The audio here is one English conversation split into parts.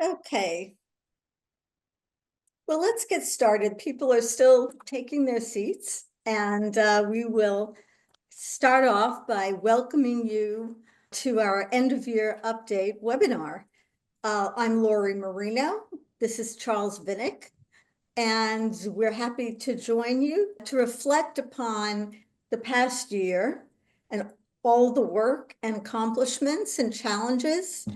Okay. Well, let's get started. People are still taking their seats, and we will start off by welcoming you to our end of year update webinar. I'm Lori Marino. This is Charles Vinick, and we're happy to join you to reflect upon the past year and all the work and accomplishments and challenges.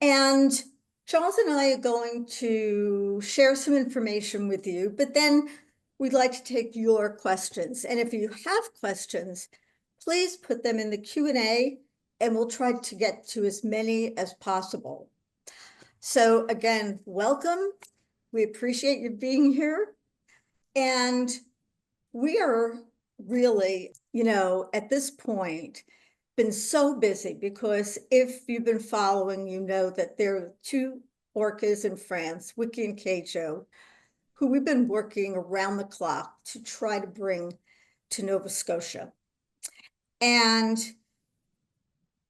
And Charles and I are going to share some information with you, but then we'd like to take your questions. And if you have questions, please put them in the Q&A and we'll try to get to as many as possible. So again, welcome. We appreciate you being here. And we are really, at this point, been so busy because if you've been following, you know that there are two orcas in France, Wikie and Keijo, who we've been working around the clock to try to bring to Nova Scotia. And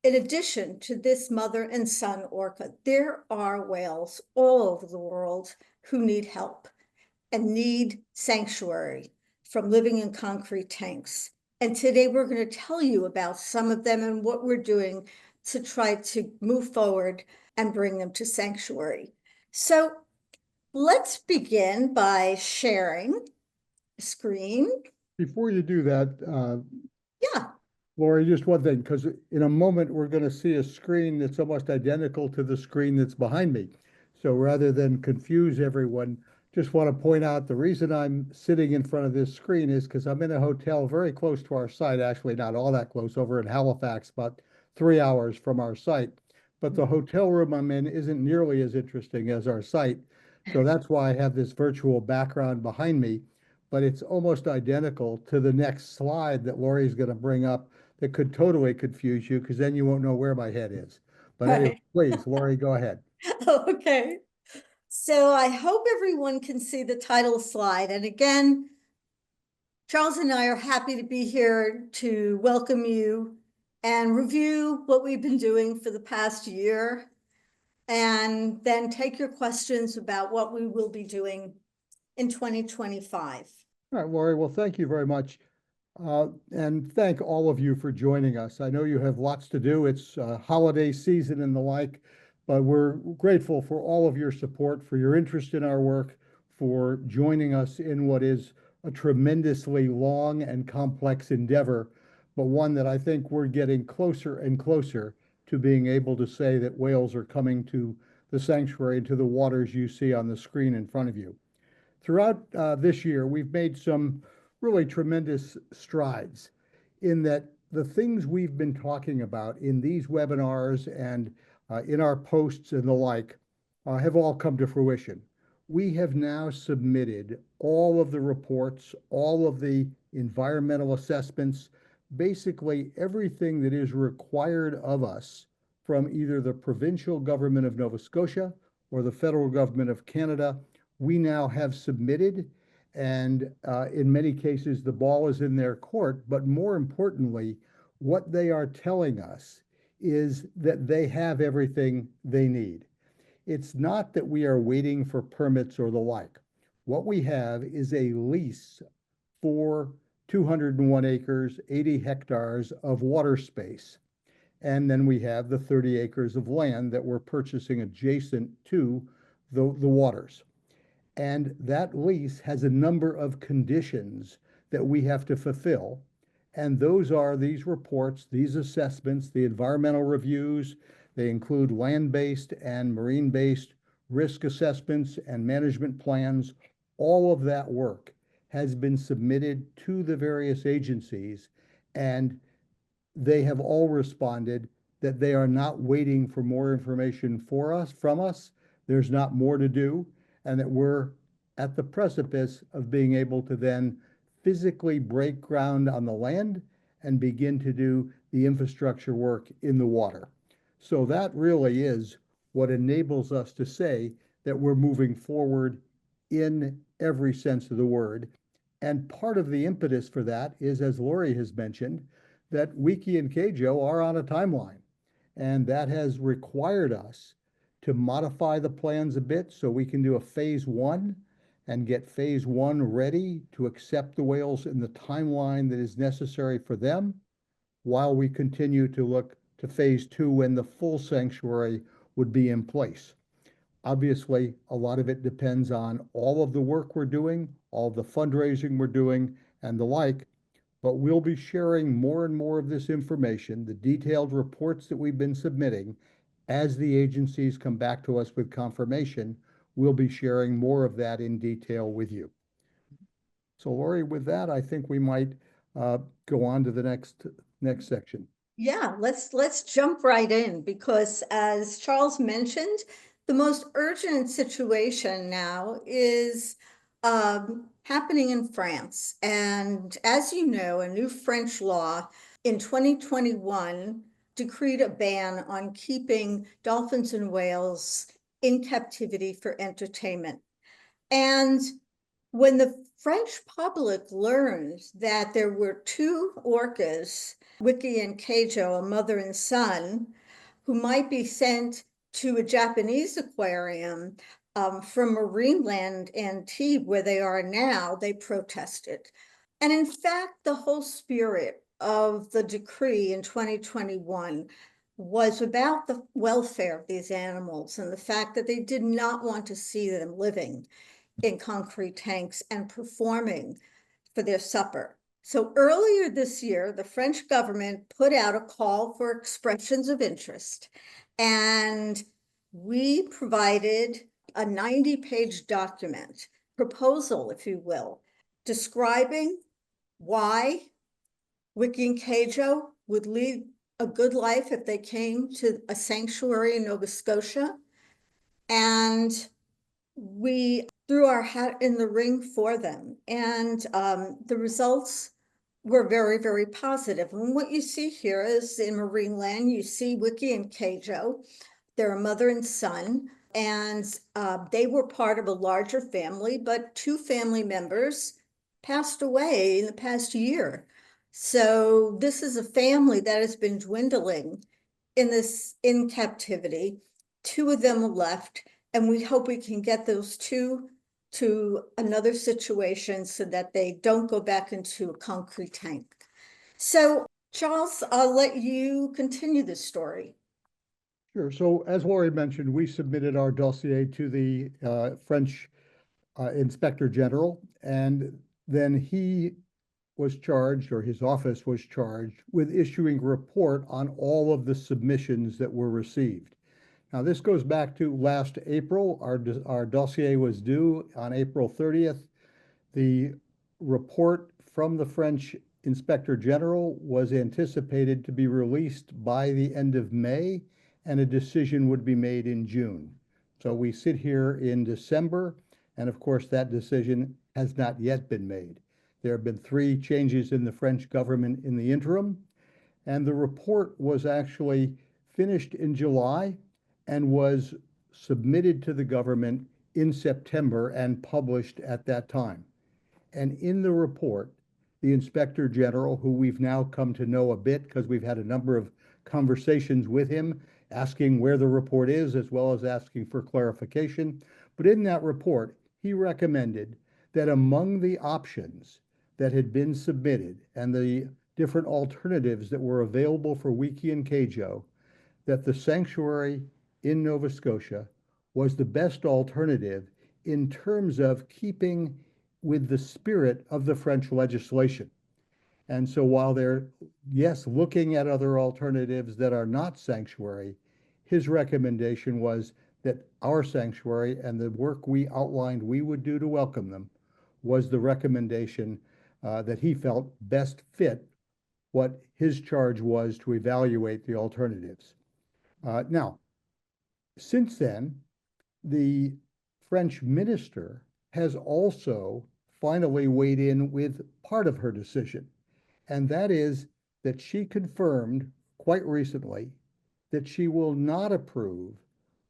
in addition to this mother and son orca, there are whales all over the world who need help and need sanctuary from living in concrete tanks. And today we're going to tell you about some of them and what we're doing to try to move forward and bring them to sanctuary. So let's begin by sharing a screen. Before you do that, Yeah. Lori, just one thing, because in a moment we're going to see a screen that's almost identical to the screen that's behind me. So rather than confuse everyone, just want to point out the reason I'm sitting in front of this screen is because I'm in a hotel very close to our site, actually not all that close, over in Halifax, about 3 hours from our site. But the hotel room I'm in isn't nearly as interesting as our site. So that's why I have this virtual background behind me, but it's almost identical to the next slide that Lori's going to bring up that could totally confuse you because then you won't know where my head is. But anyway, please, Lori, go ahead. Okay. So I hope everyone can see the title slide. And again, Charles and I are happy to be here to welcome you and review what we've been doing for the past year, and then take your questions about what we will be doing in 2025. All right, Lori, well, thank you very much. And thank all of you for joining us. I know you have lots to do. It's holiday season and the like, but we're grateful for all of your support, for your interest in our work, for joining us in what is a tremendously long and complex endeavor, but one that I think we're getting closer and closer to being able to say that whales are coming to the sanctuary and to the waters you see on the screen in front of you. Throughout this year, we've made some really tremendous strides in that the things we've been talking about in these webinars and in our posts and the like have all come to fruition. We have now submitted all of the reports, all of the environmental assessments, basically everything that is required of us from either the provincial government of Nova Scotia or the federal government of Canada. We now have submitted, and in many cases, the ball is in their court. But more importantly, what they are telling us is that they have everything they need. It's not that we are waiting for permits or the like. What we have is a lease for 201 acres, 80 hectares of water space. And then we have the 30 acres of land that we're purchasing adjacent to the waters. And that lease has a number of conditions that we have to fulfill. And those are these reports, these assessments, the environmental reviews. They include land-based and marine-based risk assessments and management plans. All of that work has been submitted to the various agencies, and they have all responded that they are not waiting for more information from us. There's not more to do, and that we're at the precipice of being able to then physically break ground on the land and begin to do the infrastructure work in the water. So that really is what enables us to say that we're moving forward in every sense of the word. And part of the impetus for that is, as Lori has mentioned, that Wikie and Keijo are on a timeline. And that has required us to modify the plans a bit so we can do a phase one and get phase one ready to accept the whales in the timeline that is necessary for them, while we continue to look to phase two when the full sanctuary would be in place. Obviously, a lot of it depends on all of the work we're doing, all the fundraising we're doing, and the like, but we'll be sharing more and more of this information, the detailed reports that we've been submitting. As the agencies come back to us with confirmation, we'll be sharing more of that in detail with you. So Lori, with that, I think we might go on to the next section. Yeah, let's jump right in, because as Charles mentioned, the most urgent situation now is happening in France. And as you know, a new French law in 2021 decreed a ban on keeping dolphins and whales in captivity for entertainment. And when the French public learned that there were two orcas, Wikie and Keijo, a mother and son, who might be sent to a Japanese aquarium from Marineland Antibes, where they are now, they protested. And in fact, the whole spirit of the decree in 2021 was about the welfare of these animals and the fact that they did not want to see them living in concrete tanks and performing for their supper. So earlier this year, the French government put out a call for expressions of interest, and we provided a 90-page document, proposal, if you will, describing why Wikie and Keijo would lead a good life if they came to a sanctuary in Nova Scotia. And we threw our hat in the ring for them. And the results were very, very positive. And what you see here is in Marineland, you see Wikie and Keijo. They're a mother and son, and they were part of a larger family, but two family members passed away in the past year. So this is a family that has been dwindling in captivity. Two of them are left, and we hope we can get those two to another situation so that they don't go back into a concrete tank. So Charles, I'll let you continue the story. Sure. So as Lori mentioned, we submitted our dossier to the French Inspector General, and then he was charged, or his office was charged, with issuing a report on all of the submissions that were received. Now, this goes back to last April. Our dossier was due on April 30th. The report from the French Inspector General was anticipated to be released by the end of May, and a decision would be made in June. So we sit here in December, and of course that decision has not yet been made. There have been 3 changes in the French government in the interim, and the report was actually finished in July and was submitted to the government in September and published at that time. And in the report, the Inspector General, who we've now come to know a bit because we've had a number of conversations with him, asking where the report is, as well as asking for clarification. But in that report, he recommended that among the options that had been submitted and the different alternatives that were available for Wikie and Keijo, that the sanctuary in Nova Scotia was the best alternative in terms of keeping with the spirit of the French legislation. And so while they're, yes, looking at other alternatives that are not sanctuary, his recommendation was that our sanctuary and the work we outlined we would do to welcome them was the recommendation that he felt best fit what his charge was to evaluate the alternatives. Now, since then, the French minister has also finally weighed in with part of her decision, and that is that she confirmed quite recently that she will not approve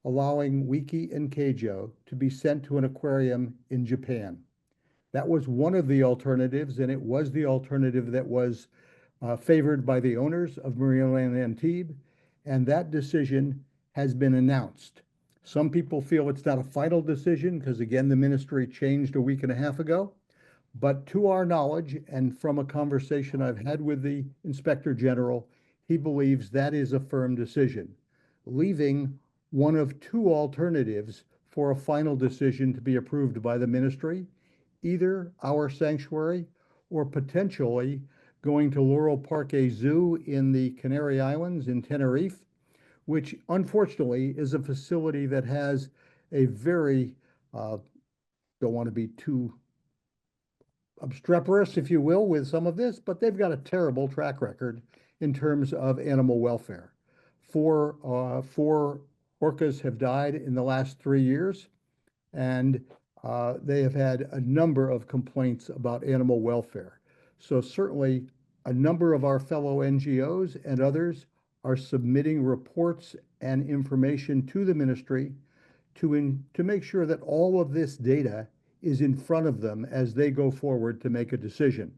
allowing Wikie and Keijo to be sent to an aquarium in Japan. That was one of the alternatives, and it was the alternative that was favored by the owners of Marineland Antibes, and that decision has been announced. Some people feel it's not a final decision because, again, the ministry changed a week and a half ago. But to our knowledge, and from a conversation I've had with the Inspector General, he believes that is a firm decision, leaving one of two alternatives for a final decision to be approved by the ministry, either our sanctuary or potentially going to Loro Parque Zoo in the Canary Islands in Tenerife, which unfortunately is a facility that has a very, don't want to be too obstreperous, if you will, with some of this, but they've got a terrible track record in terms of animal welfare. Four orcas have died in the last 3 years, and they have had a number of complaints about animal welfare. So certainly a number of our fellow NGOs and others are submitting reports and information to the ministry to make sure that all of this data is in front of them as they go forward to make a decision.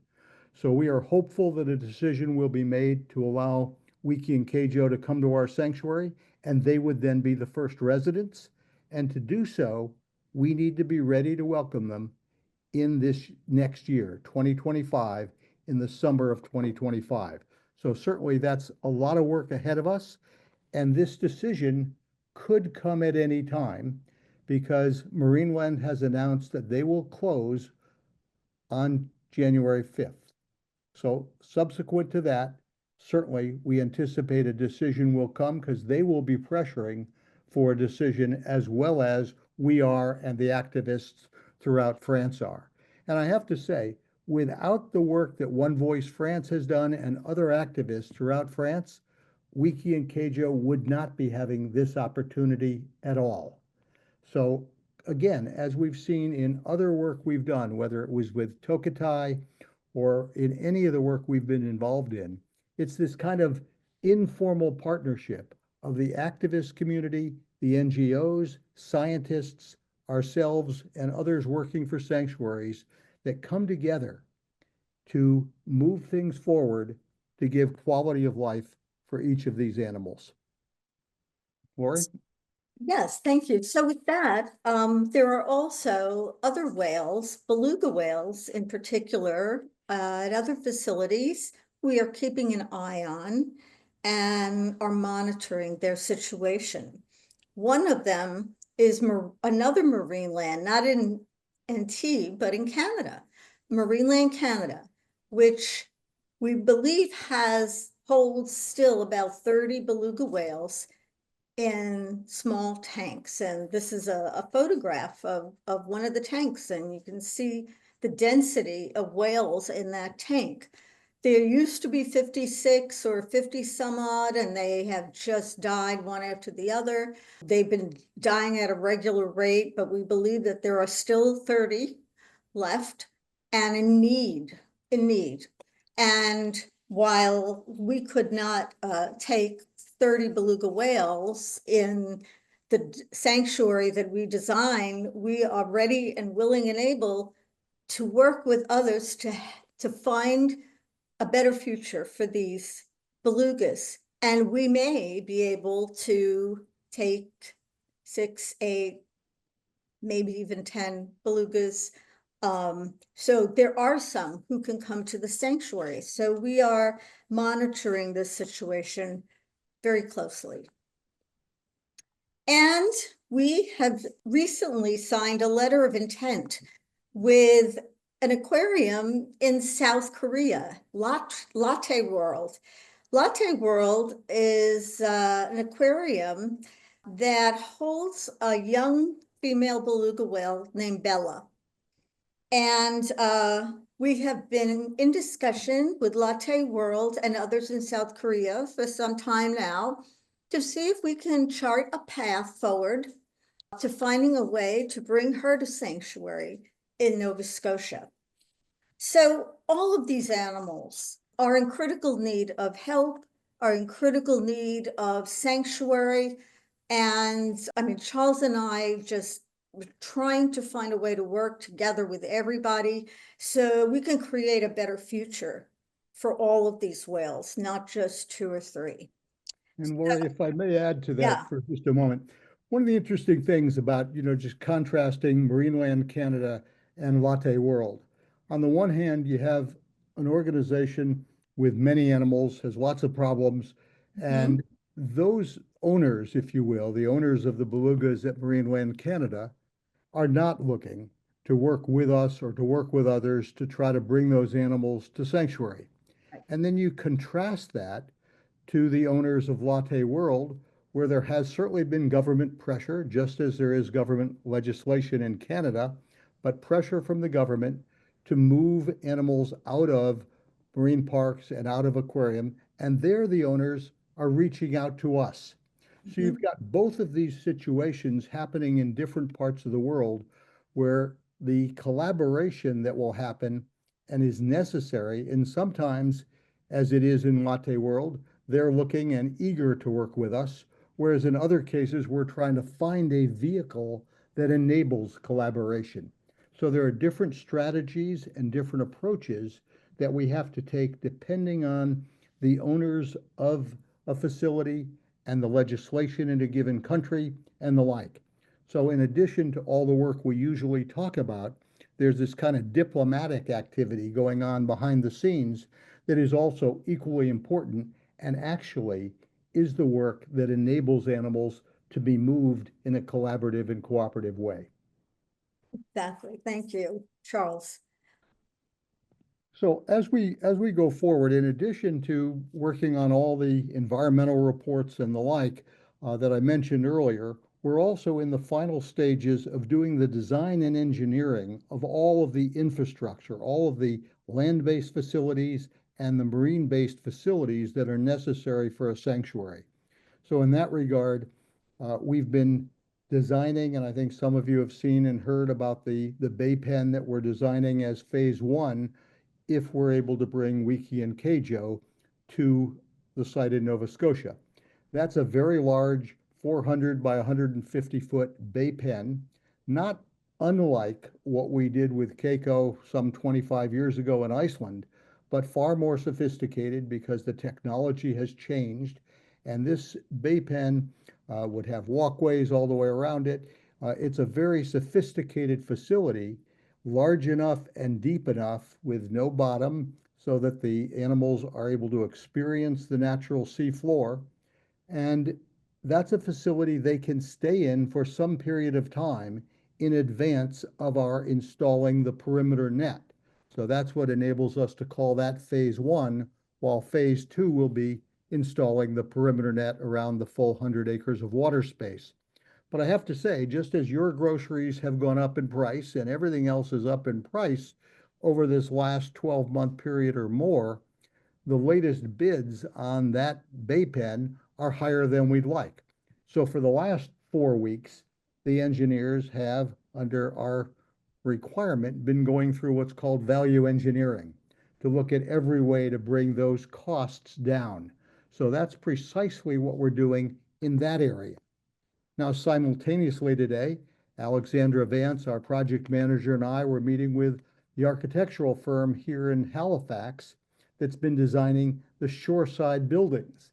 So we are hopeful that a decision will be made to allow Wikie and Keijo to come to our sanctuary, and they would then be the first residents. And to do so, we need to be ready to welcome them in this next year, 2025, in the summer of 2025. So certainly that's a lot of work ahead of us. And this decision could come at any time because Marineland has announced that they will close on January 5th. So subsequent to that, certainly we anticipate a decision will come because they will be pressuring for a decision as well as we are and the activists throughout France are. And I have to say, without the work that One Voice France has done and other activists throughout France, Wikie and Keijo would not be having this opportunity at all. So again, as we've seen in other work we've done, whether it was with Tokatai or in any of the work we've been involved in, it's this kind of informal partnership of the activist community, the NGOs, scientists, ourselves, and others working for sanctuaries that come together to move things forward to give quality of life for each of these animals. Lori? Yes, thank you. So with that, there are also other whales, beluga whales in particular, at other facilities we are keeping an eye on and are monitoring their situation. One of them is another Marineland, not in Antibes, but in Canada, Marineland, Canada, which we believe holds still about 30 beluga whales in small tanks. And this is a photograph of one of the tanks, and you can see the density of whales in that tank. There used to be 56 or 50 some odd, and they have just died one after the other. They've been dying at a regular rate, but we believe that there are still 30 left and in need. And while we could not take 30 beluga whales in the sanctuary that we designed, we are ready and willing and able to work with others to find a better future for these belugas. And we may be able to take 6, 8, maybe even 10 belugas. So there are some who can come to the sanctuary. So we are monitoring this situation very closely. And we have recently signed a letter of intent with an aquarium in South Korea, Latte World. Latte World is an aquarium that holds a young female beluga whale named Bella. And we have been in discussion with Latte World and others in South Korea for some time now to see if we can chart a path forward to finding a way to bring her to sanctuary in Nova Scotia. So all of these animals are in critical need of help, are in critical need of sanctuary. And I mean, Charles and I just were trying to find a way to work together with everybody so we can create a better future for all of these whales, not just 2 or 3. And Lori, if I may add to that for just a moment, one of the interesting things about, just contrasting Marineland Canada and Latte World. On the one hand, you have an organization with many animals, has lots of problems, Mhm. and those owners, if you will, the owners of the belugas at Marineland Canada, are not looking to work with us or to work with others to try to bring those animals to sanctuary. Right. And then you contrast that to the owners of Latte World, where there has certainly been government pressure, just as there is government legislation in Canada, but pressure from the government to move animals out of marine parks and out of aquarium. And there the owners are reaching out to us. So you've Mhm. got both of these situations happening in different parts of the world where the collaboration that will happen and is necessary, and sometimes, as it is in Latte World, they're looking and eager to work with us, whereas in other cases, we're trying to find a vehicle that enables collaboration. So there are different strategies and different approaches that we have to take depending on the owners of a facility and the legislation in a given country and the like. So in addition to all the work we usually talk about, there's this kind of diplomatic activity going on behind the scenes that is also equally important and actually is the work that enables animals to be moved in a collaborative and cooperative way. Exactly. Thank you, Charles. So as we go forward, in addition to working on all the environmental reports and the like that I mentioned earlier, we're also in the final stages of doing the design and engineering of all of the infrastructure, all of the land-based facilities and the marine-based facilities that are necessary for a sanctuary. So in that regard, we've been designing, and I think some of you have seen and heard about the bay pen that we're designing as phase one, if we're able to bring Wikie and Keijo to the site in Nova Scotia. That's a very large 400 by 150-foot bay pen, not unlike what we did with Keiko some 25 years ago in Iceland, but far more sophisticated because the technology has changed. And this bay pen would have walkways all the way around it. It's a very sophisticated facility, large enough and deep enough with no bottom so that the animals are able to experience the natural sea floor. And that's a facility they can stay in for some period of time in advance of our installing the perimeter net. So that's what enables us to call that phase one, while phase two will be installing the perimeter net around the full 100 acres of water space. But I have to say, just as your groceries have gone up in price and everything else is up in price over this last 12-month period or more, the latest bids on that bay pen are higher than we'd like. So for the last 4 weeks, the engineers have, under our requirement, been going through what's called value engineering to look at every way to bring those costs down. So that's precisely what we're doing in that area. Now, simultaneously today, Alexandra Vance, our project manager, and I were meeting with the architectural firm here in Halifax that's been designing the shoreside buildings.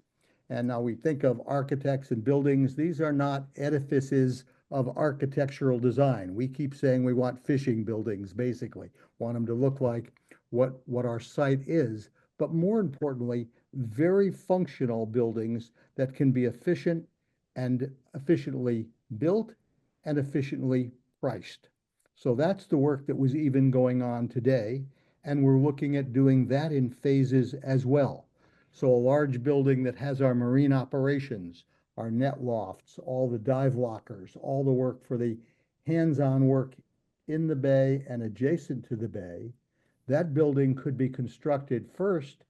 And now we think of architects and buildings, these are not edifices of architectural design. We keep saying we want fishing buildings, basically, want them to look like what our site is, but more importantly, very functional buildings that can be efficient and efficiently built and efficiently priced. So that's the work that was even going on today. And we're looking at doing that in phases as well. So a large building that has our marine operations, our net lofts, all the dive lockers, all the work for the hands-on work in the bay and adjacent to the bay, that building could be constructed first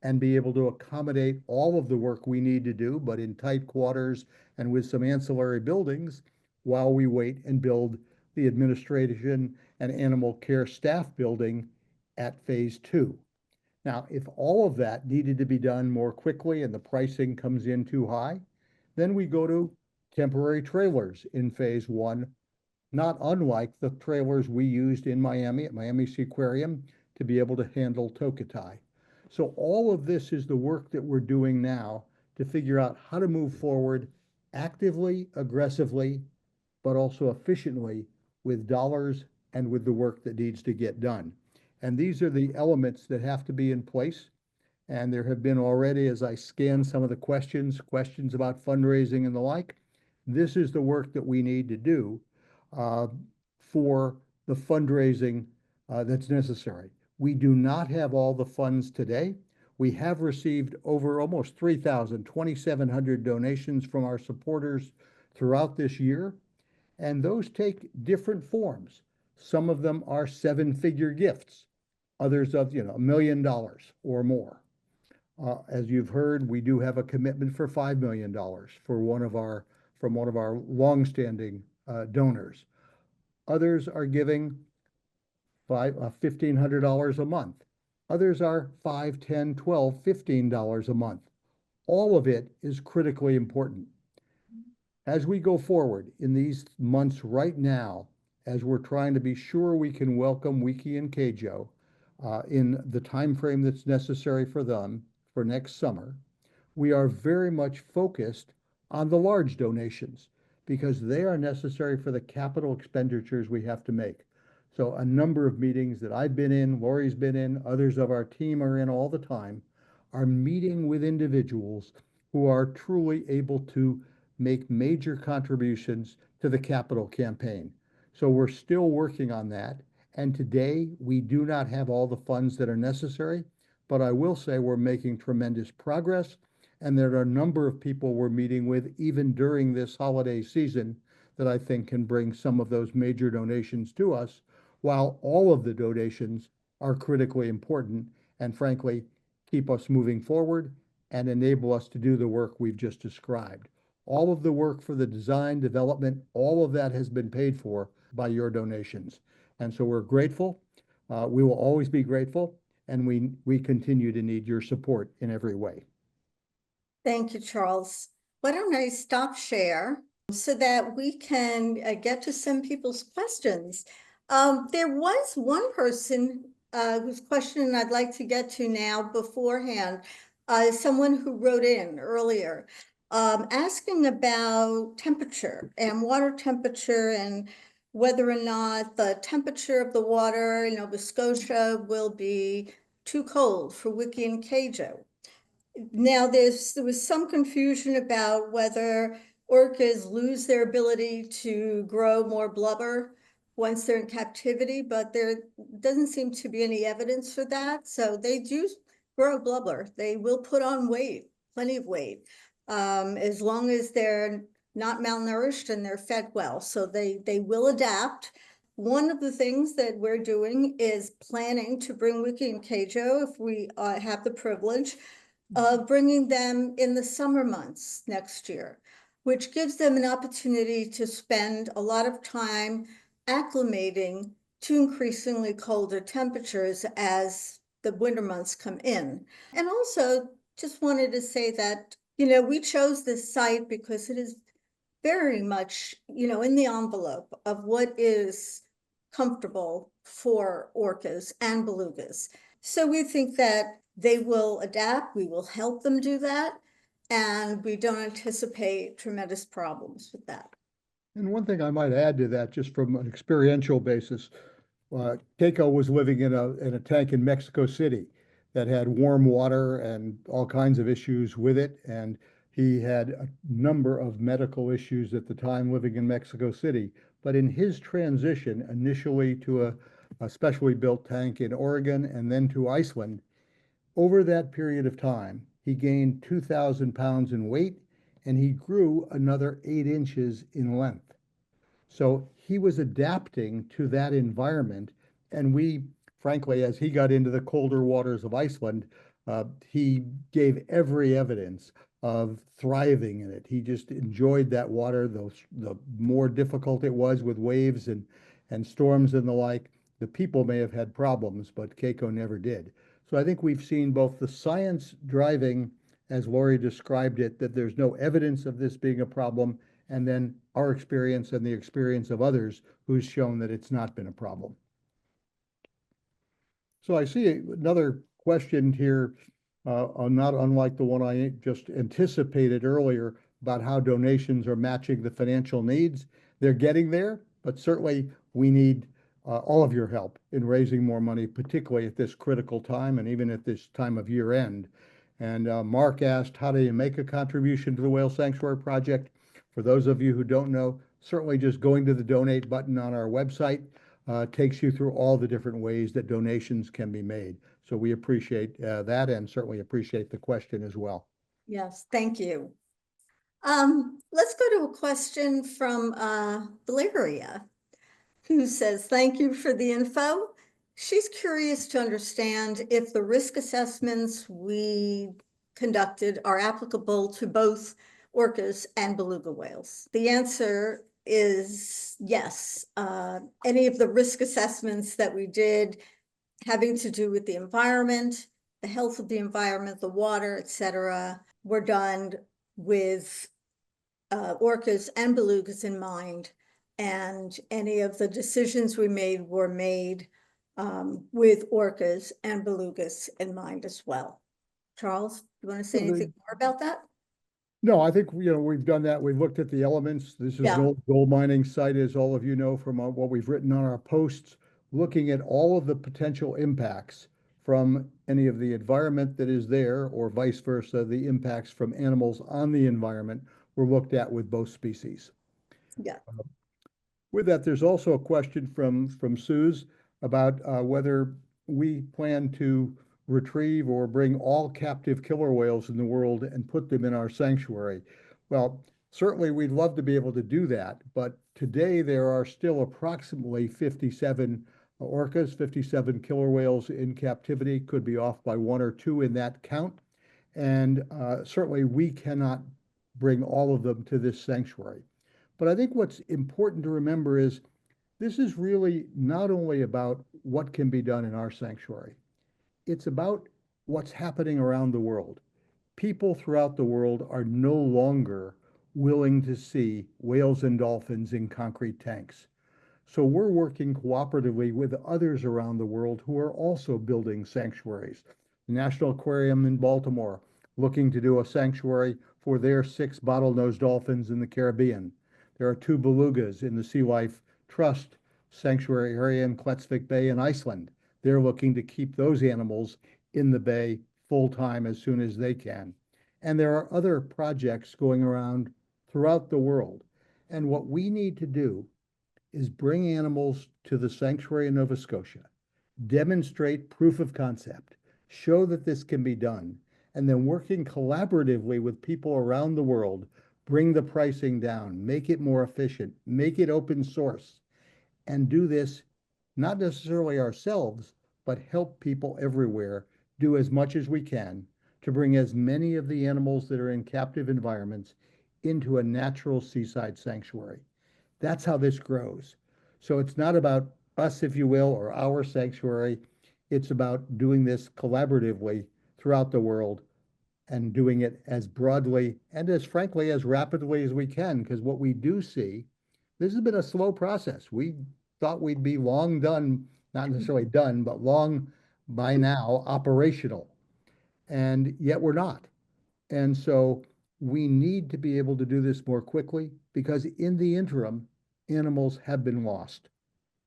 and be able to accommodate all of the work we need to do, but in tight quarters and with some ancillary buildings while we wait and build the administration and animal care staff building at phase two. Now, if all of that needed to be done more quickly and the pricing comes in too high, then we go to temporary trailers in phase one, not unlike the trailers we used in Miami at Miami Seaquarium to be able to handle tokatai. So all of this is the work that we're doing now to figure out how to move forward actively, aggressively, but also efficiently with dollars and with the work that needs to get done. And these are the elements that have to be in place. And there have been already, as I scan some of the questions about fundraising and the like, this is the work that we need to do uh, for the fundraising that's necessary. We do not have all the funds today. We have received over almost 2,700 donations from our supporters throughout this year, and those take different forms. Some of them are seven-figure gifts, others of $1 million or more. As you've heard, we do have a commitment for $5 million from one of our longstanding donors. Others are giving $1,500 a month. Others are $5, $10, $12, $15 a month. All of it is critically important. As we go forward in these months right now, as we're trying to be sure we can welcome Wikie and Keijo in the time frame that's necessary for them for next summer, we are very much focused on the large donations because they are necessary for the capital expenditures we have to make. So a number of meetings that I've been in, Lori's been in, others of our team are in all the time, are meeting with individuals who are truly able to make major contributions to the capital campaign. So we're still working on that. And today we do not have all the funds that are necessary, but I will say we're making tremendous progress. And there are a number of people we're meeting with even during this holiday season that I think can bring some of those major donations to us, while all of the donations are critically important and frankly, keep us moving forward and enable us to do the work we've just described. All of the work for the design, development, all of that has been paid for by your donations. And so we're grateful. We will always be grateful, and we continue to need your support in every way. Thank you, Charles. Why don't I stop share so that we can get to some people's questions. There was one person whose question I'd like to get to now beforehand, someone who wrote in earlier, asking about temperature and water temperature and whether or not the temperature of the water in Nova Scotia will be too cold for Wikie and Keijo. Now, there was some confusion about whether orcas lose their ability to grow more blubber once they're in captivity, but there doesn't seem to be any evidence for that. So they do grow blubber. They will put on weight, plenty of weight, as long as they're not malnourished and they're fed well. So they will adapt. One of the things that we're doing is planning to bring Wikie and Keijo, if we have the privilege, of bringing them in the summer months next year, which gives them an opportunity to spend a lot of time acclimating to increasingly colder temperatures as the winter months come in. And also just wanted to say that, we chose this site because it is very much, in the envelope of what is comfortable for orcas and belugas. So we think that they will adapt, we will help them do that, and we don't anticipate tremendous problems with that. And one thing I might add to that, just from an experiential basis, Keiko was living in a tank in Mexico City that had warm water and all kinds of issues with it. And he had a number of medical issues at the time living in Mexico City. But in his transition initially to a specially built tank in Oregon and then to Iceland, over that period of time, he gained 2,000 pounds in weight and he grew another 8 inches in length. So he was adapting to that environment. And we, frankly, as he got into the colder waters of Iceland, he gave every evidence of thriving in it. He just enjoyed that water. The more difficult it was with waves and storms and the like, the people may have had problems, but Keiko never did. So I think we've seen both the science driving, as Lori described it, that there's no evidence of this being a problem, and then our experience and the experience of others who's shown that it's not been a problem. So I see another question here, not unlike the one I just anticipated earlier, about how donations are matching the financial needs. They're getting there, but certainly we need all of your help in raising more money, particularly at this critical time and even at this time of year end. And Mark asked, how do you make a contribution to the Whale Sanctuary Project? For those of you who don't know, certainly just going to the donate button on our website takes you through all the different ways that donations can be made. So we appreciate that and certainly appreciate the question as well. Yes, thank you. Let's go to a question from Valeria, who says, thank you for the info. She's curious to understand if the risk assessments we conducted are applicable to both orcas and beluga whales. The answer is yes. Any of the risk assessments that we did having to do with the environment, the health of the environment, the water, etc., were done with orcas and belugas in mind. And any of the decisions we made were made with orcas and belugas in mind as well. Charles, you want to say anything more about that? No, I think, we've done that. We've looked at the elements. This is an old gold mining site, as all of you know from what we've written on our posts, looking at all of the potential impacts from any of the environment that is there, or vice versa, the impacts from animals on the environment were looked at with both species. Yeah. With that, there's also a question from Suze about whether we plan to retrieve or bring all captive killer whales in the world and put them in our sanctuary. Well, certainly we'd love to be able to do that, but today there are still approximately 57 orcas, 57 killer whales in captivity, could be off by 1 or 2 in that count. And certainly we cannot bring all of them to this sanctuary. But I think what's important to remember is this is really not only about what can be done in our sanctuary, it's about what's happening around the world. People throughout the world are no longer willing to see whales and dolphins in concrete tanks. So we're working cooperatively with others around the world who are also building sanctuaries. The National Aquarium in Baltimore looking to do a sanctuary for their 6 bottlenose dolphins in the Caribbean. There are 2 belugas in the Sea Life Trust sanctuary area in Klettsvik Bay in Iceland. They're looking to keep those animals in the bay full time as soon as they can. And there are other projects going around throughout the world. And what we need to do is bring animals to the sanctuary in Nova Scotia, demonstrate proof of concept, show that this can be done, and then working collaboratively with people around the world, bring the pricing down, make it more efficient, make it open source, and do this not necessarily ourselves, but help people everywhere do as much as we can to bring as many of the animals that are in captive environments into a natural seaside sanctuary. That's how this grows. So it's not about us, if you will, or our sanctuary. It's about doing this collaboratively throughout the world and doing it as broadly and as frankly as rapidly as we can. Because what we do see, this has been a slow process. We thought we'd be long done, not necessarily done, but long by now operational. And yet we're not. And so we need to be able to do this more quickly because in the interim, animals have been lost.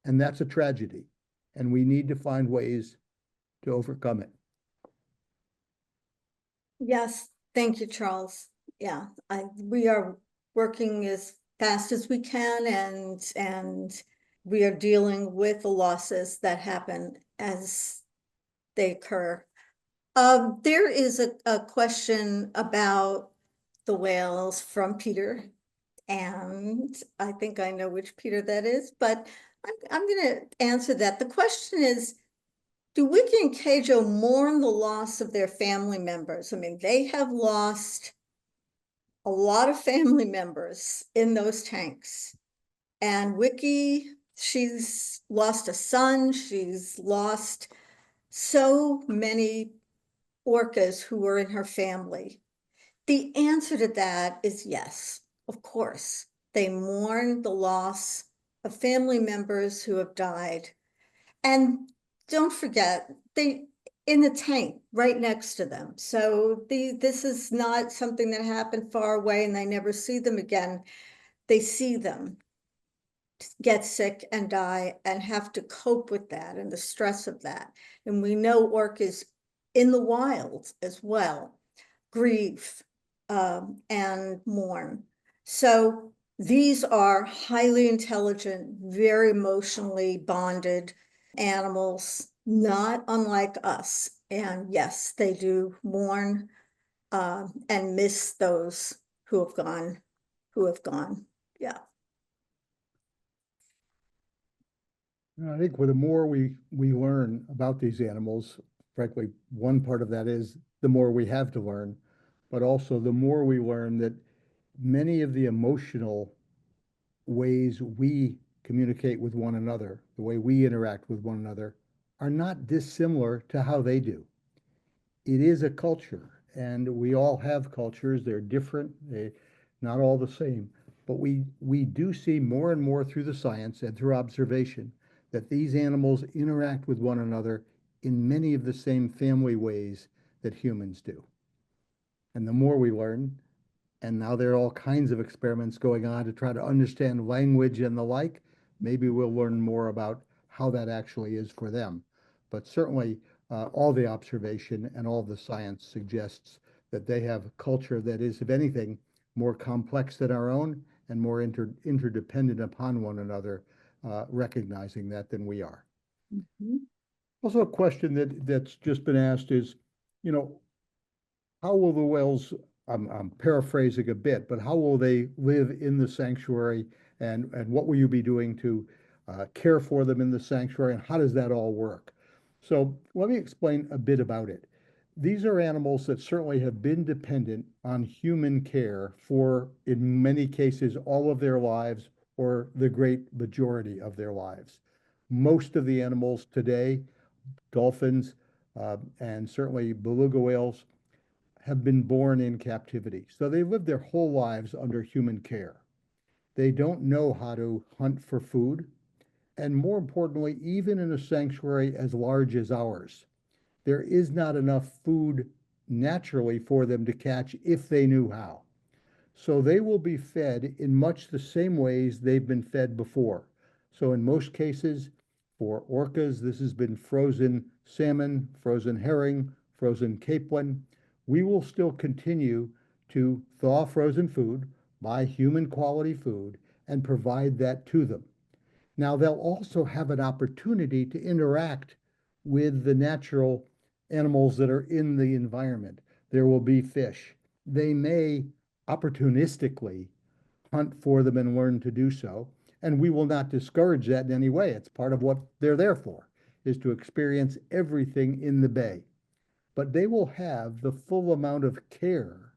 And that's a tragedy. And we need to find ways to overcome it. Yes, thank you, Charles. Yeah, we are working as fast as we can and we are dealing with the losses that happen as they occur. There is a question about the whales from Peter, and I think I know which Peter that is, but I'm going to answer that. The question is, do Wikie and Keijo mourn the loss of their family members? I mean, they have lost a lot of family members in those tanks. And Wikie, she's lost a son, she's lost so many orcas who were in her family. The answer to that is yes, of course. They mourn the loss of family members who have died. And don't forget, in the tank right next to them. So this is not something that happened far away and they never see them again. They see them get sick and die and have to cope with that and the stress of that. And we know orcas in the wild as well grieve and mourn. So these are highly intelligent, very emotionally bonded animals, not unlike us. And yes, they do mourn and miss those who have gone, Yeah. I think the more we learn about these animals, frankly, one part of that is the more we have to learn, but also the more we learn that many of the emotional ways we communicate with one another, the way we interact with one another, are not dissimilar to how they do. It is a culture, and we all have cultures. They're different, they're not all the same. But we do see more and more through the science and through observation that these animals interact with one another in many of the same family ways that humans do. And the more we learn, and now there are all kinds of experiments going on to try to understand language and the like. Maybe we'll learn more about how that actually is for them. But certainly, all the observation and all the science suggests that they have a culture that is, if anything, more complex than our own and more interdependent upon one another, recognizing that than we are. Mm-hmm. Also, a question that's just been asked is, how will the whales, I'm paraphrasing a bit, but how will they live in the sanctuary and what will you be doing to care for them in the sanctuary and how does that all work? So let me explain a bit about it. These are animals that certainly have been dependent on human care for, in many cases, all of their lives or the great majority of their lives. Most of the animals today, dolphins, and certainly beluga whales, have been born in captivity. So they live their whole lives under human care. They don't know how to hunt for food. And more importantly, even in a sanctuary as large as ours, there is not enough food naturally for them to catch if they knew how. So they will be fed in much the same ways they've been fed before. So in most cases, for orcas, this has been frozen salmon, frozen herring, frozen capelin. We will still continue to thaw frozen food, buy human quality food, and provide that to them. Now, they'll also have an opportunity to interact with the natural animals that are in the environment. There will be fish. They may opportunistically hunt for them and learn to do so. And we will not discourage that in any way. It's part of what they're there for, is to experience everything in the bay. But they will have the full amount of care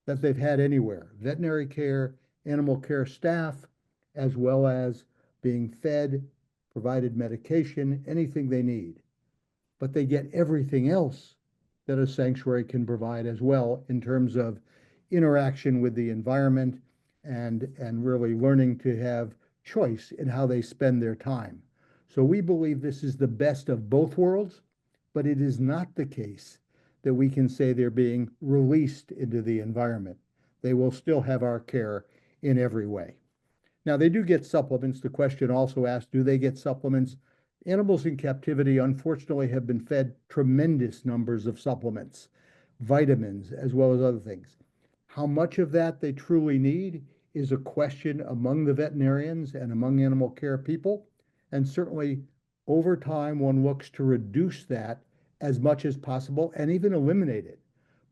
that they've had anywhere, veterinary care, animal care staff, as well as being fed, provided medication, anything they need. But they get everything else that a sanctuary can provide as well in terms of interaction with the environment and really learning to have choice in how they spend their time. So we believe this is the best of both worlds, but it is not the case that we can say they're being released into the environment. They will still have our care in every way. Now, they do get supplements. The question also asked, do they get supplements? Animals in captivity, unfortunately, have been fed tremendous numbers of supplements, vitamins, as well as other things. How much of that they truly need is a question among the veterinarians and among animal care people. And certainly, over time, one looks to reduce that as much as possible and even eliminate it.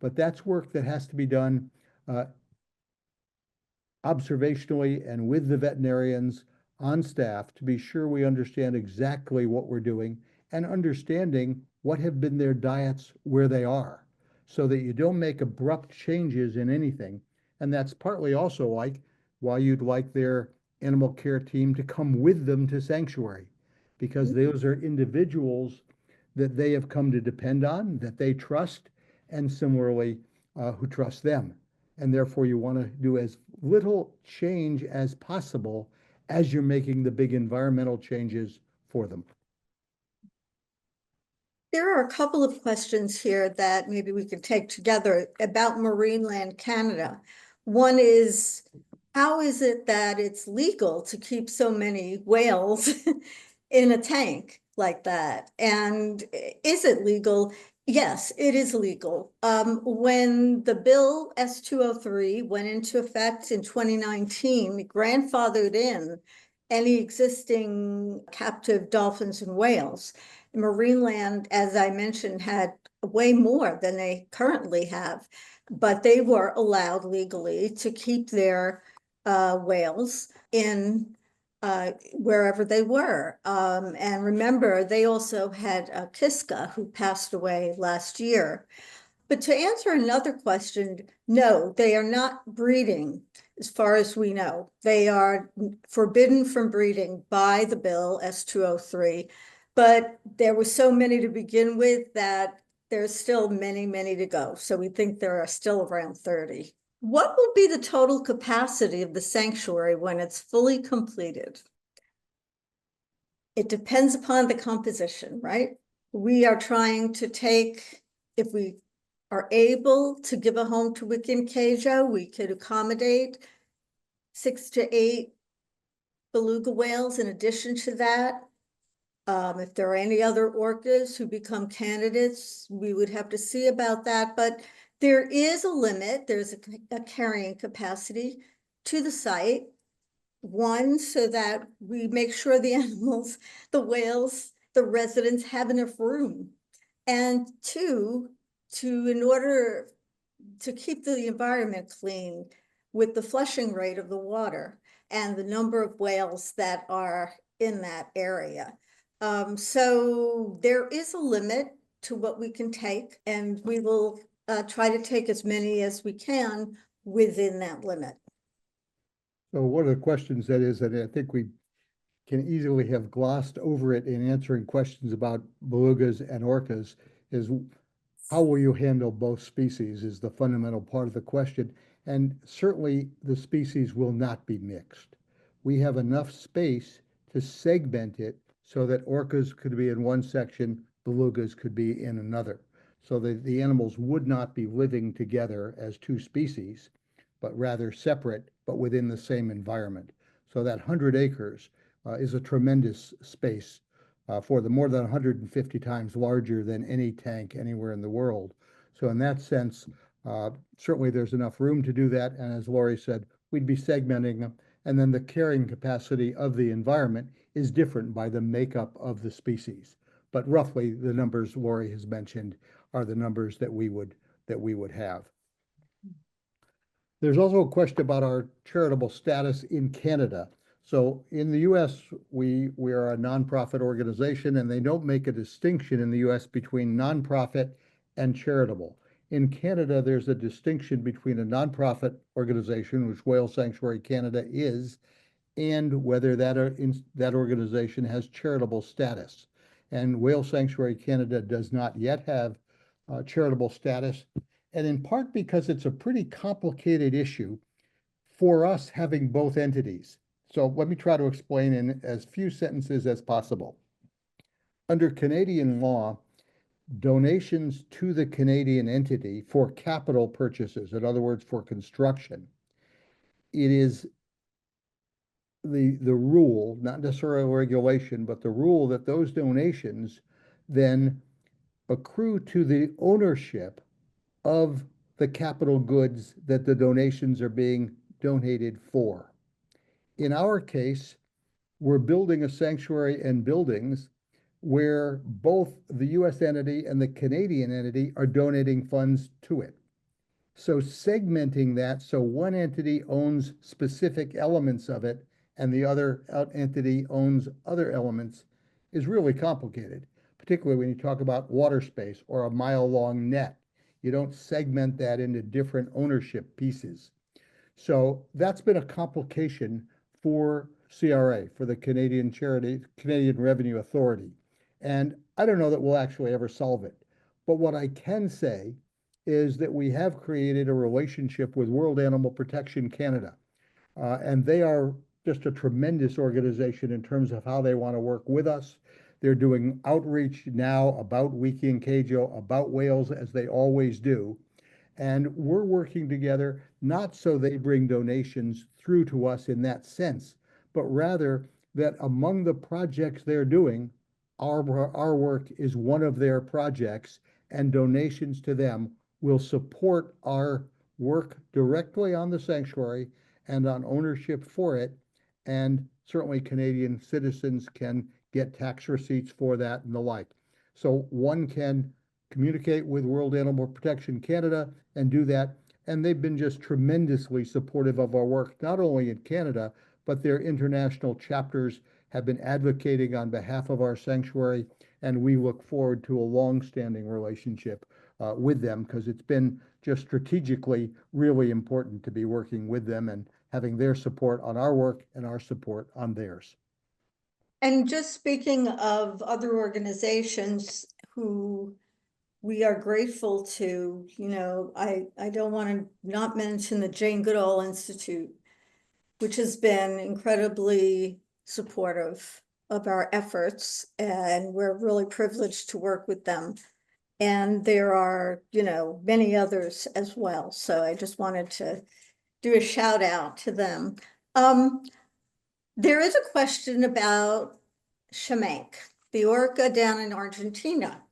But that's work that has to be done observationally and with the veterinarians on staff to be sure we understand exactly what we're doing and understanding what have been their diets where they are so that you don't make abrupt changes in anything. And that's partly also like why you'd like their animal care team to come with them to sanctuary, because those are individuals that they have come to depend on, that they trust, and similarly, who trust them. And therefore, you want to do as little change as possible as you're making the big environmental changes for them. There are a couple of questions here that maybe we could take together about Marineland Canada. One is, how is it that it's legal to keep so many whales in a tank like that? And is it legal? Yes, it is legal. When the bill S-203 went into effect in 2019, it grandfathered in any existing captive dolphins and whales. Marineland, as I mentioned, had way more than they currently have, but they were allowed legally to keep their whales in wherever they were. And remember, they also had Kiska, who passed away last year. But to answer another question, no, they are not breeding, as far as we know. They are forbidden from breeding by the bill S-203. But there were so many to begin with that there's still many, many to go. So we think there are still around 30. What will be the total capacity of the sanctuary when it's fully completed? It depends upon the composition, right? We are trying to take, if we are able to give a home to Wikie and Keijo, we could accommodate 6 to 8 beluga whales in addition to that. If there are any other orcas who become candidates, we would have to see about that. But there is a limit. There's a carrying capacity to the site. One, so that we make sure the animals, the whales, the residents have enough room. And two, in order to keep the environment clean with the flushing rate of the water and the number of whales that are in that area. So there is a limit to what we can take, and we will try to take as many as we can within that limit. So one of the questions that is, and I think we can easily have glossed over it in answering questions about belugas and orcas, is how will you handle both species is the fundamental part of the question. And certainly the species will not be mixed. We have enough space to segment it so that orcas could be in one section, belugas could be in another. So that the animals would not be living together as two species, but rather separate, but within the same environment. So that 100 acres is a tremendous space for the more than 150 times larger than any tank anywhere in the world. So in that sense, certainly there's enough room to do that. And as Lori said, we'd be segmenting them. And then the carrying capacity of the environment is different by the makeup of the species. But roughly the numbers Lori has mentioned are the numbers that we would have. There's also a question about our charitable status in Canada. So in the US, we are a nonprofit organization, and they don't make a distinction in the US between nonprofit and charitable. In Canada, there's a distinction between a nonprofit organization, which Whale Sanctuary Canada is, and whether that organization has charitable status. And Whale Sanctuary Canada does not yet have charitable status, and in part because it's a pretty complicated issue for us having both entities. So let me try to explain in as few sentences as possible. Under Canadian law, donations to the Canadian entity for capital purchases, in other words, for construction, it is the rule, not necessarily a regulation, but the rule that those donations then accrue to the ownership of the capital goods that the donations are being donated for. In our case, we're building a sanctuary and buildings where both the US entity and the Canadian entity are donating funds to it. So segmenting that so one entity owns specific elements of it and the other entity owns other elements is really complicated, particularly when you talk about water space or a mile-long net. You don't segment that into different ownership pieces. So that's been a complication for CRA, for the Canadian Revenue Authority. And I don't know that we'll actually ever solve it. But what I can say is that we have created a relationship with World Animal Protection Canada. And they are just a tremendous organization in terms of how they want to work with us. They're doing outreach now about Wikie and Keijo, about whales, as they always do. And we're working together, not so they bring donations through to us in that sense, but rather that among the projects they're doing, our work is one of their projects, and donations to them will support our work directly on the sanctuary and on ownership for it. And certainly Canadian citizens can get tax receipts for that and the like. So one can communicate with World Animal Protection Canada and do that. And they've been just tremendously supportive of our work, not only in Canada, but their international chapters have been advocating on behalf of our sanctuary. And we look forward to a long-standing relationship with them, because it's been just strategically really important to be working with them and having their support on our work and our support on theirs. And just speaking of other organizations who we are grateful to, I don't want to not mention the Jane Goodall Institute, which has been incredibly supportive of our efforts, and we're really privileged to work with them. And there are, many others as well. So I just wanted to do a shout out to them. There is a question about Shemank, the orca down in Argentina.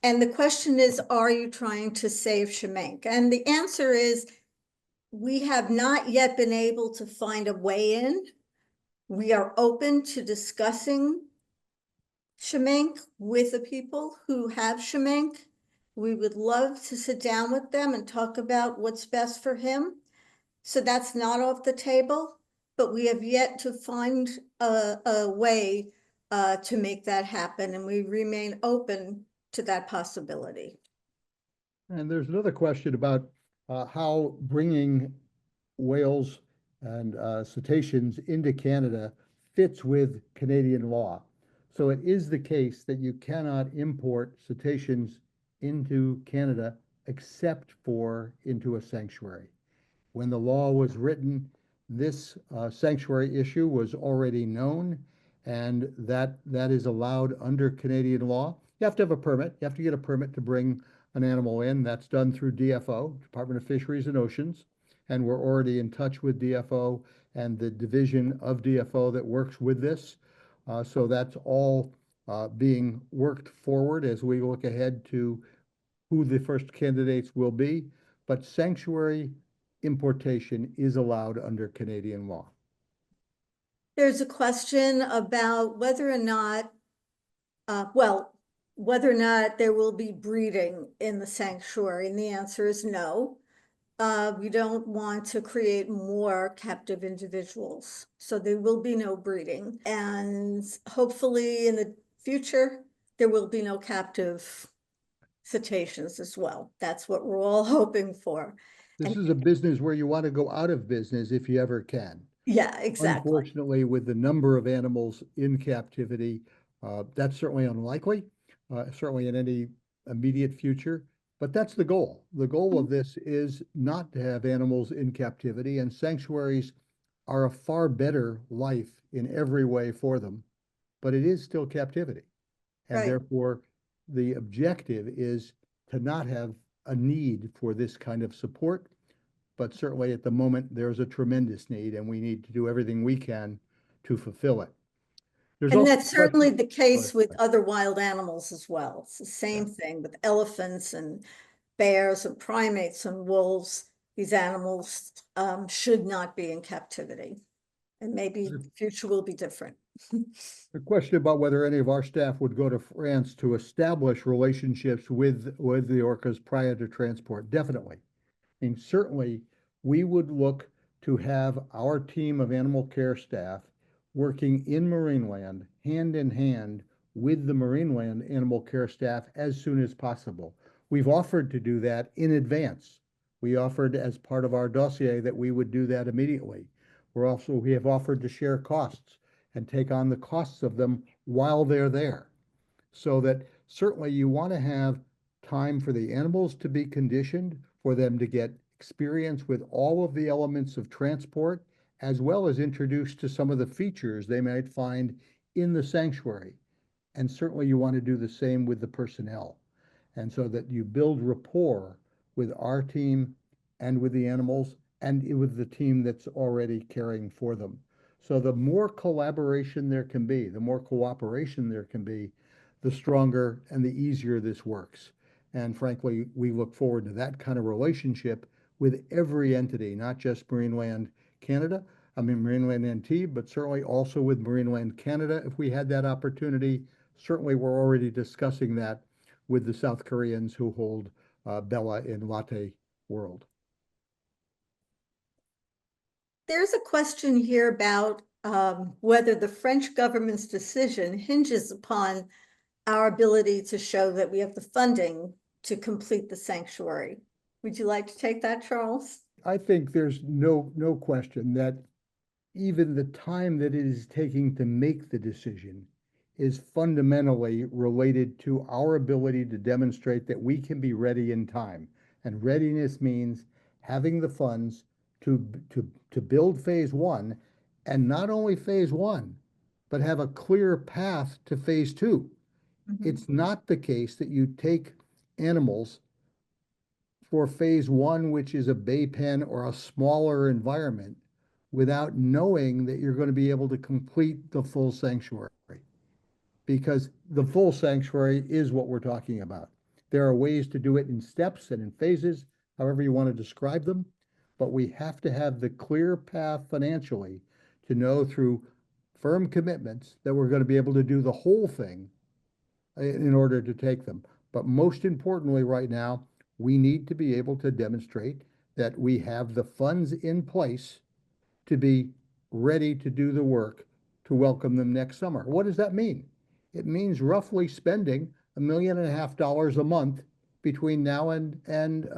And the question is, are you trying to save Shemank? And the answer is, we have not yet been able to find a way in. We are open to discussing Shemank with the people who have Shemank. We would love to sit down with them and talk about what's best for him. So that's not off the table, but we have yet to find a way to make that happen, and we remain open to that possibility. And there's another question about how bringing whales and cetaceans into Canada fits with Canadian law. So it is the case that you cannot import cetaceans into Canada except for into a sanctuary. When the law was written, this sanctuary issue was already known, and that is allowed under Canadian law. You have to have a permit. You have to get a permit to bring an animal in. That's done through DFO, Department of Fisheries and Oceans, and we're already in touch with DFO and the division of DFO that works with this. So that's all being worked forward as we look ahead to who the first candidates will be. But sanctuary importation is allowed under Canadian law. There's a question about whether or not, whether or not there will be breeding in the sanctuary, and the answer is no. We don't want to create more captive individuals, so there will be no breeding. And hopefully in the future, there will be no captive cetaceans as well. That's what we're all hoping for. This is a business where you want to go out of business if you ever can. Yeah, exactly. Unfortunately, with the number of animals in captivity, that's certainly unlikely, certainly in any immediate future. But that's the goal. The goal of this is not to have animals in captivity, and sanctuaries are a far better life in every way for them, but it is still captivity. And Right. therefore, the objective is to not have a need for this kind of support. But certainly at the moment, there's a tremendous need, and we need to do everything we can to fulfill it. There's And also that's certainly the case with ahead. other wild animals as well. It's the same thing with elephants and bears and primates and wolves. These animals should not be in captivity. And maybe the future will be different. The question about whether any of our staff would go to France to establish relationships with the orcas prior to transport. Definitely. I mean, certainly we would look to have our team of animal care staff working in Marineland hand in hand with the Marineland animal care staff as soon as possible. We've offered to do that in advance. We offered as part of our dossier that we would do that immediately. We have offered to share costs and take on the costs of them while they're there. So that certainly you want to have time for the animals to be conditioned, for them to get experience with all of the elements of transport, as well as introduced to some of the features they might find in the sanctuary. and certainly you want to do the same with the personnel. And so that you build rapport with our team and with the animals and with the team that's already caring for them. So the more collaboration there can be, the more cooperation there can be, the stronger and the easier this works. And frankly, we look forward to that kind of relationship with every entity, not just Marineland Canada, Marineland Antibes, but certainly also with Marineland Canada if we had that opportunity. Certainly, we're already discussing that with the South Koreans who hold Bella in Latte World. There's a question here about whether the French government's decision hinges upon our ability to show that we have the funding to complete the sanctuary. Would you like to take that, Charles? I think there's no question that even the time that it is taking to make the decision is fundamentally related to our ability to demonstrate that we can be ready in time. And readiness means having the funds to build phase one, and not only phase one, but have a clear path to phase two. It's not the case that you take animals for phase one, which is a bay pen or a smaller environment, without knowing that you're going to be able to complete the full sanctuary. Because the full sanctuary is what we're talking about. There are ways to do it in steps and in phases, however you want to describe them, but we have to have the clear path financially to know through firm commitments that we're going to be able to do the whole thing in order to take them. But most importantly right now, we need to be able to demonstrate that we have the funds in place to be ready to do the work to welcome them next summer. What does that mean? It means roughly spending $1.5 million a month between now and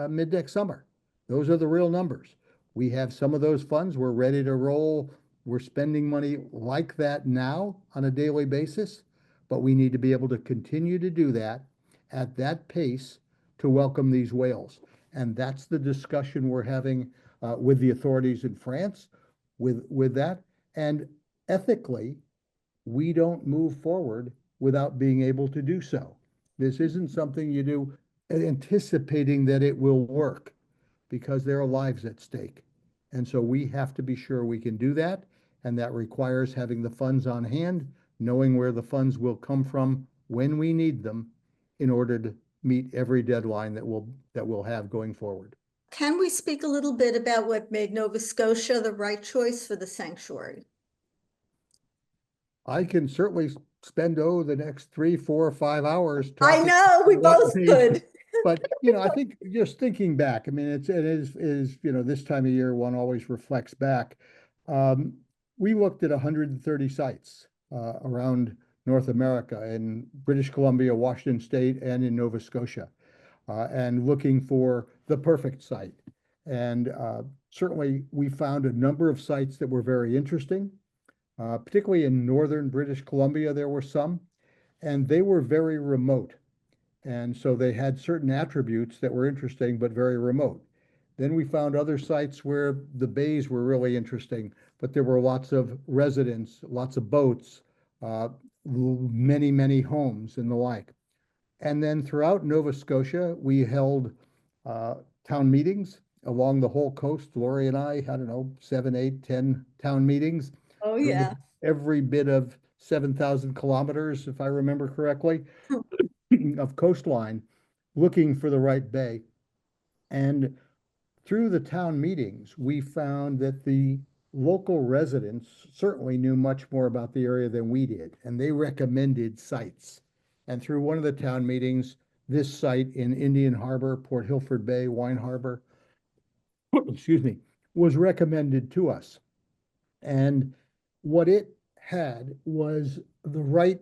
mid next summer. Those are the real numbers. We have some of those funds. We're ready to roll. We're spending money like that now on a daily basis, but we need to be able to continue to do that at that pace to welcome these whales. And that's the discussion we're having with the authorities in France with that. And ethically, we don't move forward without being able to do so. This isn't something you do anticipating that it will work, because there are lives at stake. And so we have to be sure we can do that. And that requires having the funds on hand, knowing where the funds will come from when we need them in order to meet every deadline that we'll have going forward. Can we speak a little bit about what made Nova Scotia the right choice for the sanctuary? I can certainly spend the next 3, 4, 5 hours I talking. know, we both could. But I think just thinking back, I mean, it is this time of year one always reflects back. We looked at 130 sites around North America, in British Columbia, Washington State, and in Nova Scotia, and looking for the perfect site. And certainly we found a number of sites that were very interesting. Particularly in northern British Columbia, there were some, and they were very remote. And so they had certain attributes that were interesting, but very remote. Then we found other sites where the bays were really interesting, but there were lots of residents, lots of boats, many, many homes and the like. And then throughout Nova Scotia, we held town meetings along the whole coast. Lori and I don't know, 7, 8, 10 town meetings. Oh, yeah. Every bit of 7,000 kilometers, if I remember correctly, of coastline, looking for the right bay. And through the town meetings, we found that the local residents certainly knew much more about the area than we did, and they recommended sites. And through one of the town meetings, this site in Indian Harbor, Port Hilford Bay, Wine Harbor, excuse me, was recommended to us. And what it had was the right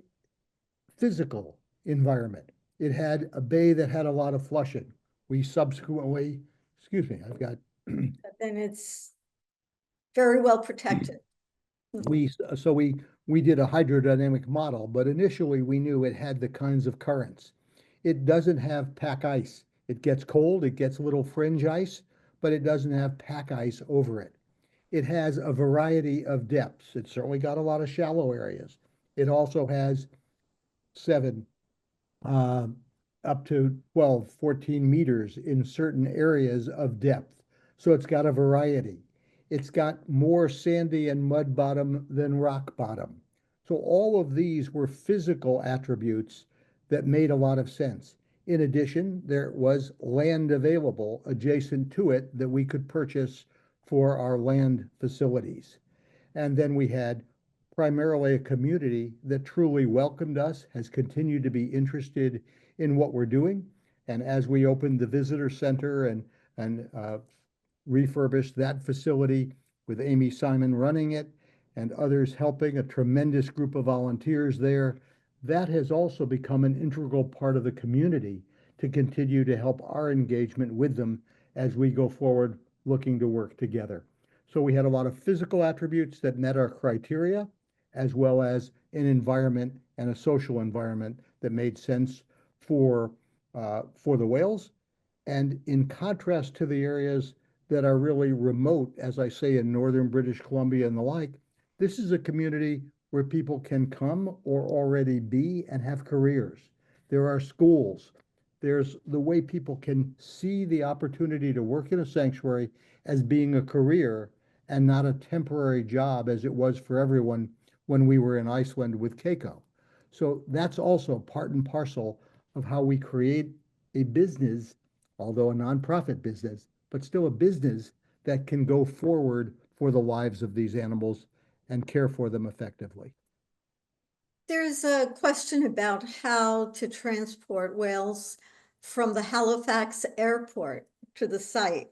physical environment. It had a bay that had a lot of flushing. We subsequently, excuse me, I've got. But then it's very well protected. We did a hydrodynamic model, but initially we knew it had the kinds of currents. It doesn't have pack ice. It gets cold, it gets a little fringe ice, but it doesn't have pack ice over it. It has a variety of depths. It's certainly got a lot of shallow areas. It also has 7, uh, up to 12, 14 meters in certain areas of depth. So it's got a variety. It's got more sandy and mud bottom than rock bottom. So all of these were physical attributes that made a lot of sense. In addition, there was land available adjacent to it that we could purchase for our land facilities. And then we had primarily a community that truly welcomed us, has continued to be interested in what we're doing. And as we opened the visitor center and refurbished that facility with Amy Simon running it and others helping, a tremendous group of volunteers there, that has also become an integral part of the community to continue to help our engagement with them as we go forward looking to work together. So we had a lot of physical attributes that met our criteria, as well as an environment and a social environment that made sense for the whales. And in contrast to the areas that are really remote, as I say, in northern British Columbia and the like, this is a community where people can come or already be and have careers. There are schools. There's the way people can see the opportunity to work in a sanctuary as being a career and not a temporary job as it was for everyone when we were in Iceland with Keijo. So that's also part and parcel of how we create a business, although a nonprofit business, but still a business that can go forward for the lives of these animals and care for them effectively. There's a question about how to transport whales from the Halifax airport to the site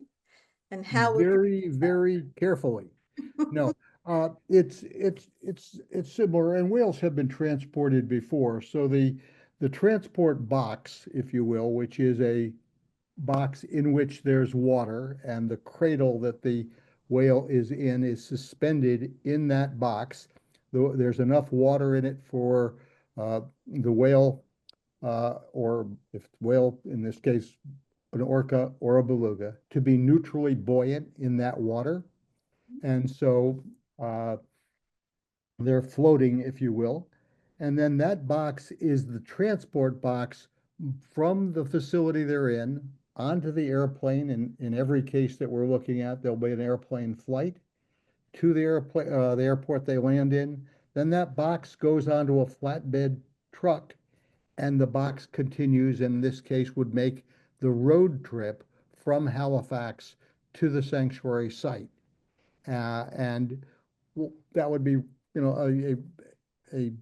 and how would you Very, very carefully. No, it's similar, and whales have been transported before. So the transport box, if you will, which is a box in which there's water, and the cradle that the whale is in is suspended in that box. There's enough water in it for the whale, or if whale, in this case, an orca or a beluga, to be neutrally buoyant in that water. And so they're floating, if you will. And then that box is the transport box from the facility they're in onto the airplane. And in every case that we're looking at, there'll be an airplane flight to the airport they land in. Then that box goes onto a flatbed truck, and the box continues, in this case, would make the road trip from Halifax to the sanctuary site. And that would be, a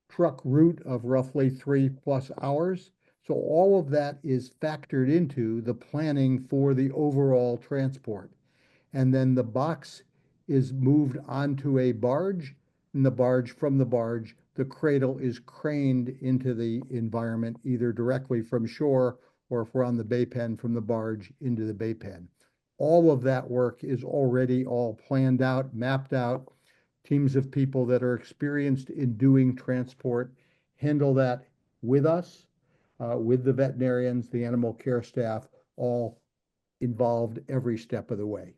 truck route of roughly 3+ hours. So all of that is factored into the planning for the overall transport. And then the box is moved onto a barge, and from the barge, the cradle is craned into the environment, either directly from shore or if we're on the bay pen, from the barge into the bay pen. All of that work is already all planned out, mapped out. Teams of people that are experienced in doing transport handle that with us, with the veterinarians, the animal care staff, all involved every step of the way.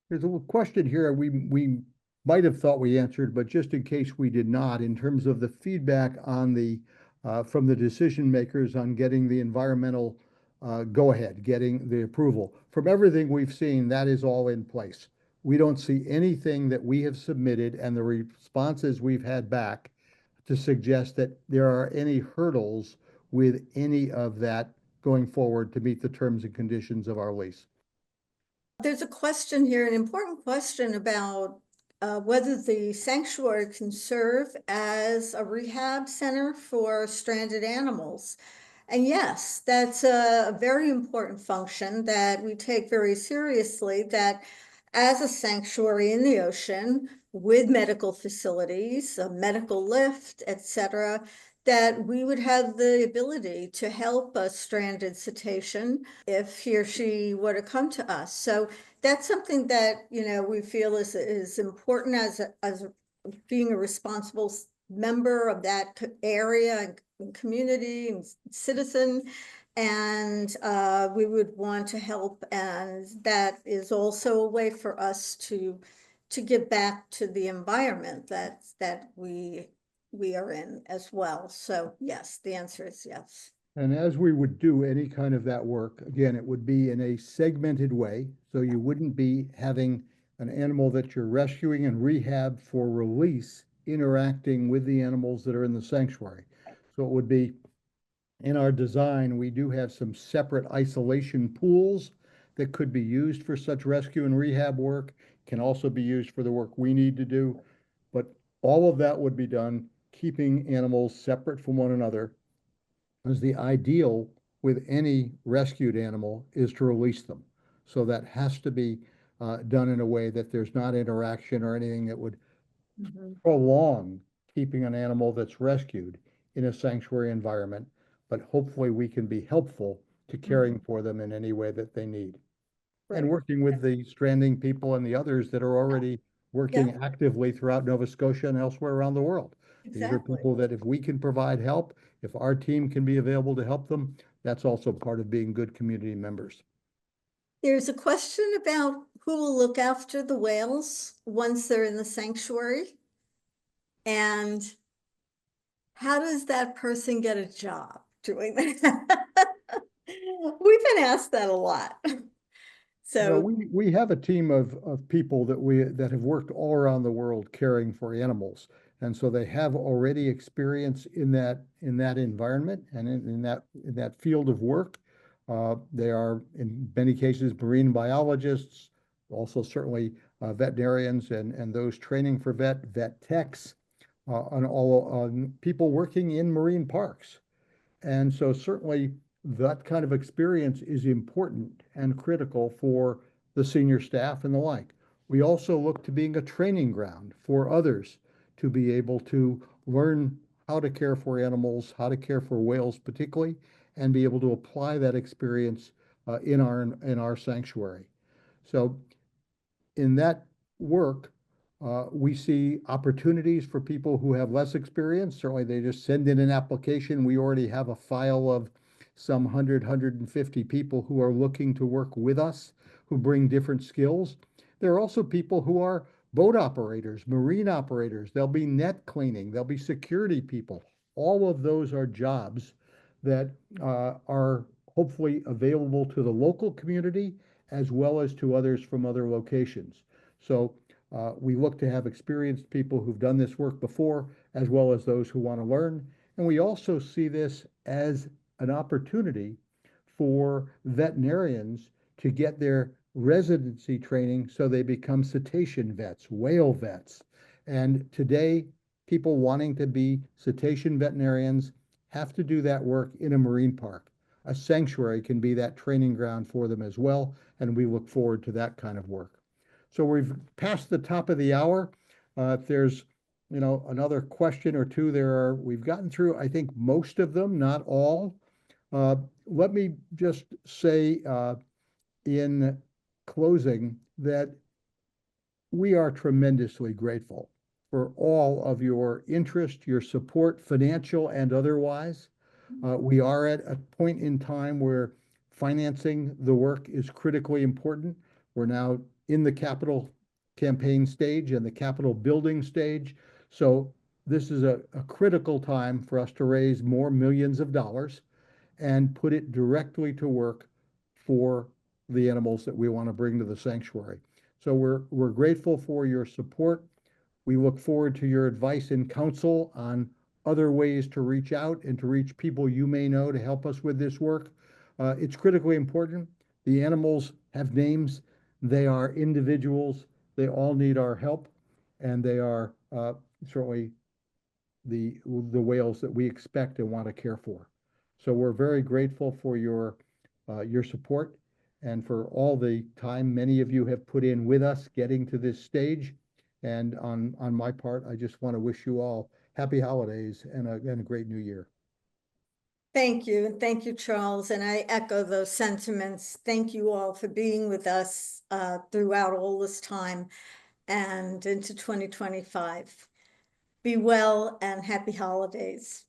There's a little question here we might have thought we answered, but just in case we did not, in terms of the feedback on the from the decision makers on getting the environmental go-ahead, getting the approval. From everything we've seen, that is all in place. We don't see anything that we have submitted and the responses we've had back to suggest that there are any hurdles with any of that going forward to meet the terms and conditions of our lease. There's a question here, an important question about whether the sanctuary can serve as a rehab center for stranded animals. And yes, that's a very important function that we take very seriously, that as a sanctuary in the ocean with medical facilities, a medical lift, etc., that we would have the ability to help a stranded cetacean if he or she were to come to us. So that's something that, we feel is important as being a responsible member of that area and community and citizen. And we would want to help. And that is also a way for us to give back to the environment that we we are in as well. So yes, the answer is yes. And as we would do any kind of that work, again, it would be in a segmented way. So you wouldn't be having an animal that you're rescuing and rehab for release interacting with the animals that are in the sanctuary. So it would be in our design, we do have some separate isolation pools that could be used for such rescue and rehab work, can also be used for the work we need to do. But all of that would be done keeping animals separate from one another, as the ideal with any rescued animal is to release them. So that has to be done in a way that there's not interaction or anything that would prolong keeping an animal that's rescued in a sanctuary environment, but hopefully we can be helpful to caring for them in any way that they need. And Right. working with the stranding people and the others that are already working Yeah. actively throughout Nova Scotia and elsewhere around the world. These are Exactly. people that if we can provide help, if our team can be available to help them, that's also part of being good community members. There's a question about who will look after the whales once they're in the sanctuary. And how does that person get a job doing that? We've been asked that a lot. Well, So, we have a team of people that have worked all around the world caring for animals. And so they have already experience in that environment and in that field of work. They are in many cases marine biologists, also certainly veterinarians and those training for vet techs, and all people working in marine parks. And so certainly that kind of experience is important and critical for the senior staff and the like. We also look to being a training ground for others to be able to learn how to care for animals, how to care for whales particularly, and be able to apply that experience in our sanctuary. So in that work, we see opportunities for people who have less experience. Certainly, they just send in an application. We already have a file of some 150 people who are looking to work with us, who bring different skills. There are also people who are boat operators, marine operators. There'll be net cleaning, there'll be security people. All of those are jobs that are hopefully available to the local community as well as to others from other locations. So we look to have experienced people who've done this work before, as well as those who want to learn. And we also see this as an opportunity for veterinarians to get their residency training so they become cetacean vets, whale vets. And today, people wanting to be cetacean veterinarians have to do that work in a marine park. A sanctuary can be that training ground for them as well, and we look forward to that kind of work. So we've passed the top of the hour. If there's another question or two, we've gotten through, I think, most of them, not all. Let me just say in closing that we are tremendously grateful for all of your interest, your support, financial and otherwise. We are at a point in time where financing the work is critically important. We're now in the capital campaign stage and the capital building stage. So this is a critical time for us to raise more millions of dollars and put it directly to work for the animals that we want to bring to the sanctuary. So we're grateful for your support. We look forward to your advice and counsel on other ways to reach out and to reach people you may know to help us with this work. It's critically important. The animals have names. They are individuals. They all need our help, and they are certainly the whales that we expect and want to care for. So we're very grateful for your support and for all the time many of you have put in with us getting to this stage. And on my part, I just want to wish you all happy holidays and a great new year. thank you. Thank you, Charles. And I echo those sentiments. Thank you all for being with us throughout all this time and into 2025. Be well and happy holidays.